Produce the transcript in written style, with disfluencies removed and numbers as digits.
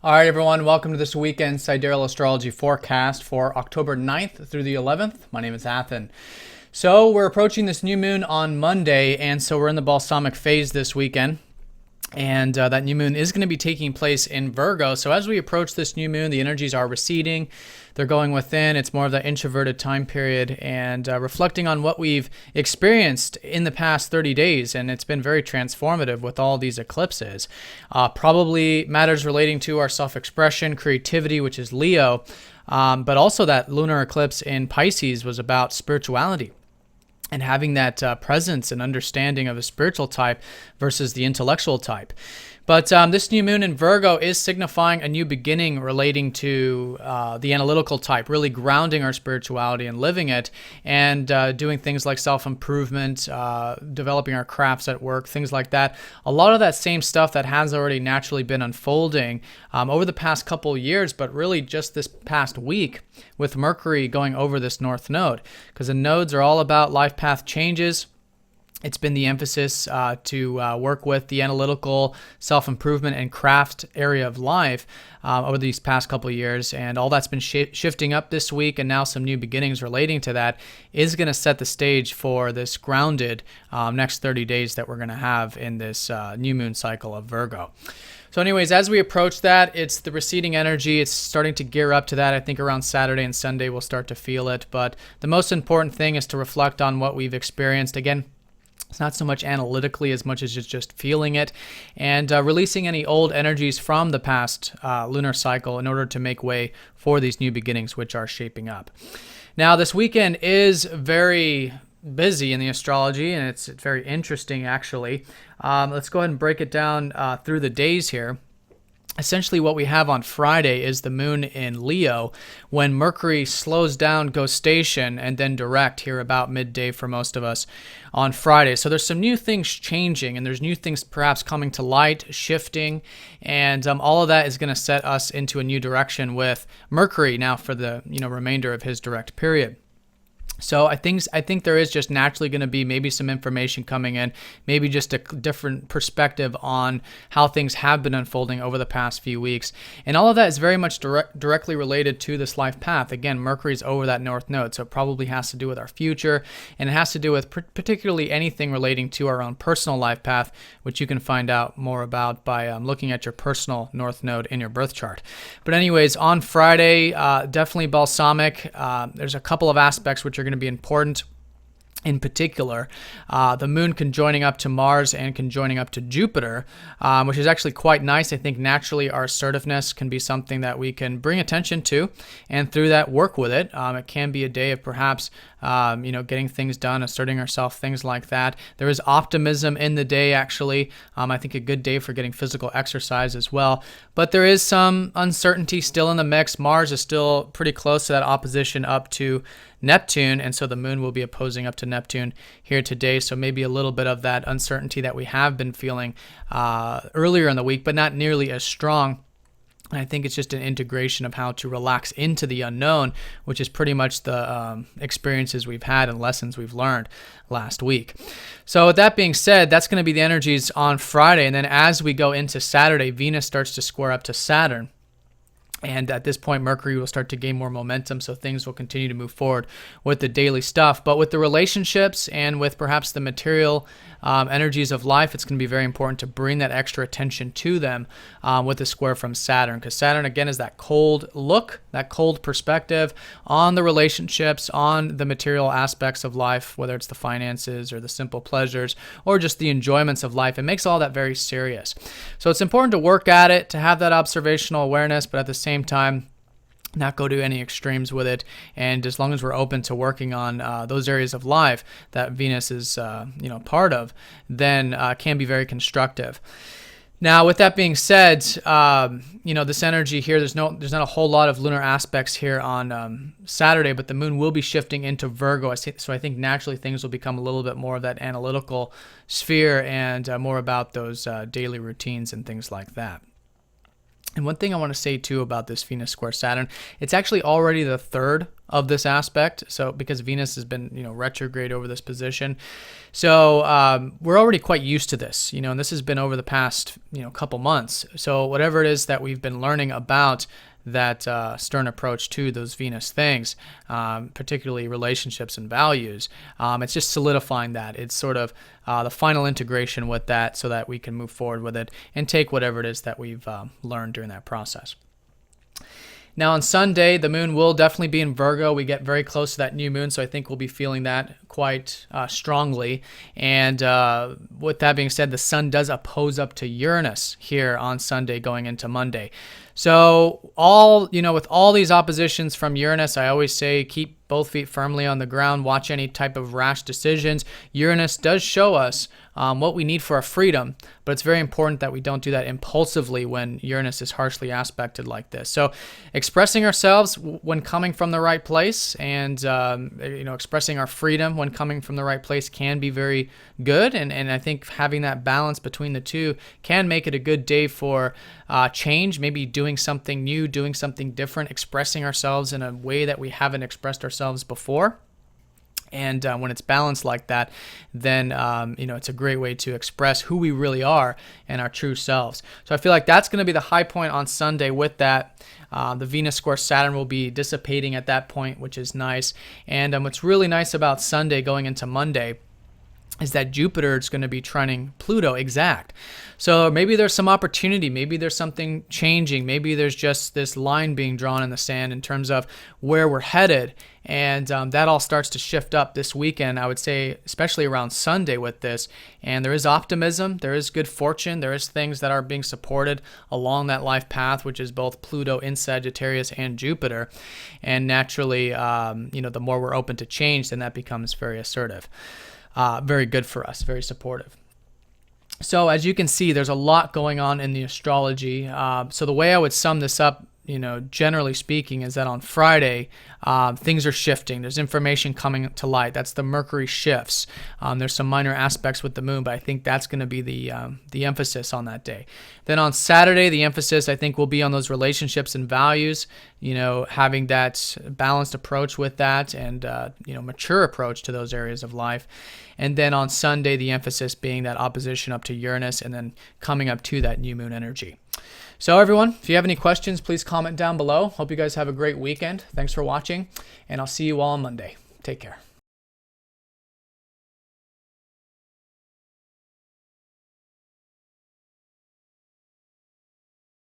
All right, everyone, welcome to this weekend Sidereal Astrology forecast for October 9th through the 11th. My name is Athen. So we're approaching this new moon on Monday, and so we're in the Balsamic Phase this weekend. And that new moon is going to be taking place in Virgo. So as we approach this new moon, the energies are receding. They're going within. It's more of that introverted time period and reflecting on what we've experienced in the past 30 days. And it's been very transformative with all these eclipses. Probably matters relating to our self-expression, creativity, which is Leo. But also that lunar eclipse in Pisces was about spirituality and having that presence and understanding of a spiritual type versus the intellectual type. But this new moon in Virgo is signifying a new beginning relating to the analytical type, really grounding our spirituality and living it, and doing things like self-improvement, developing our crafts at work, things like that. A lot of that same stuff that has already naturally been unfolding over the past couple years, but really just this past week with Mercury going over this North Node, because the nodes are all about life path changes. It's been the emphasis to work with the analytical, self-improvement, and craft area of life over these past couple of years. And all that's been shifting up this week, and now some new beginnings relating to that is going to set the stage for this grounded next 30 days that we're going to have in this new moon cycle of Virgo. So anyways, as we approach that, it's the receding energy. It's starting to gear up to that. I think around Saturday and Sunday we'll start to feel it. But the most important thing is to reflect on what we've experienced. Again, it's not so much analytically as much as just feeling it and releasing any old energies from the past lunar cycle in order to make way for these new beginnings, which are shaping up. Now, this weekend is very busy in the astrology, and it's very interesting, actually. Let's go ahead and break it down through the days here. Essentially, what we have on Friday is the moon in Leo when Mercury slows down, goes station, and then direct here about midday for most of us on Friday. So there's some new things changing, and there's new things perhaps coming to light, shifting, and all of that is going to set us into a new direction with Mercury now for the remainder of his direct period. So I think there is just naturally going to be maybe some information coming in, maybe just a different perspective on how things have been unfolding over the past few weeks. And all of that is very much directly related to this life path. Again, Mercury's over that North Node, so it probably has to do with our future, and it has to do with particularly anything relating to our own personal life path, which you can find out more about by looking at your personal North Node in your birth chart. But anyways, on Friday, definitely balsamic. There's a couple of aspects which are going to be important. In particular, the moon conjoining up to Mars and conjoining up to Jupiter, which is actually quite nice. I think naturally our assertiveness can be something that we can bring attention to, and through that work with it. It can be a day of perhaps getting things done, asserting ourselves, things like that. There is optimism in the day, actually. I think a good day for getting physical exercise as well. But there is some uncertainty still in the mix. Mars is still pretty close to that opposition up to Neptune, and so the moon will be opposing up to Neptune here today. So maybe a little bit of that uncertainty that we have been feeling earlier in the week, but not nearly as strong. And I think it's just an integration of how to relax into the unknown, which is pretty much the experiences we've had and lessons we've learned last week. So with that being said, that's going to be the energies on Friday. And then as we go into Saturday, Venus starts to square up to Saturn. And at this point, Mercury will start to gain more momentum, so things will continue to move forward with the daily stuff. But with the relationships and with perhaps the material energies of life, it's going to be very important to bring that extra attention to them with the square from Saturn. Because Saturn, again, is that cold look, that cold perspective on the relationships, on the material aspects of life, whether it's the finances or the simple pleasures or just the enjoyments of life. It makes all that very serious. So it's important to work at it, to have that observational awareness, but at the same time, not go to any extremes with it. And as long as we're open to working on those areas of life that Venus is part of, then can be very constructive. Now, with that being said, this energy here, there's not a whole lot of lunar aspects here on Saturday, but the moon will be shifting into Virgo. So I think naturally things will become a little bit more of that analytical sphere and more about those daily routines and things like that. And one thing I want to say too about this Venus square Saturn, it's actually already the third of this aspect. So because Venus has been, retrograde over this position, so we're already quite used to this, and this has been over the past, couple months. So whatever it is that we've been learning about that stern approach to those Venus things, particularly relationships and values, it's just solidifying that. It's sort of the final integration with that so that we can move forward with it and take whatever it is that we've learned during that process. Now on Sunday, the moon will definitely be in Virgo. We get very close to that new moon, so I think we'll be feeling that quite strongly. And with that being said, the sun does oppose up to Uranus here on Sunday going into Monday. So with all these oppositions from Uranus, I always say keep both feet firmly on the ground, watch any type of rash decisions. Uranus does show us what we need for our freedom, but it's very important that we don't do that impulsively when Uranus is harshly aspected like this. So expressing ourselves when coming from the right place and expressing our freedom when coming from the right place can be very good. And I think having that balance between the two can make it a good day for change, maybe doing something new, doing something different, expressing ourselves in a way that we haven't expressed ourselves before. And when it's balanced like that, then it's a great way to express who we really are and our true selves. So I feel like that's going to be the high point on Sunday with that. The Venus square Saturn will be dissipating at that point, which is nice. And what's really nice about Sunday going into Monday is that Jupiter is going to be trining Pluto exact. So maybe there's some opportunity, maybe there's something changing, maybe there's just this line being drawn in the sand in terms of where we're headed. And that all starts to shift up this weekend, I would say, especially around Sunday with this. And there is optimism, there is good fortune, there is things that are being supported along that life path, which is both Pluto in Sagittarius and Jupiter. And naturally, the more we're open to change, then that becomes very assertive. Very good for us, very supportive. So as you can see, there's a lot going on in the astrology. So the way I would sum this up, generally speaking, is that on Friday, things are shifting. There's information coming to light. That's the Mercury shifts. There's some minor aspects with the moon, but I think that's going to be the emphasis on that day. Then on Saturday, the emphasis, I think, will be on those relationships and values, having that balanced approach with that and, mature approach to those areas of life. And then on Sunday, the emphasis being that opposition up to Uranus and then coming up to that new moon energy. So everyone, if you have any questions, please comment down below. Hope you guys have a great weekend. Thanks for watching, and I'll see you all on Monday. Take care.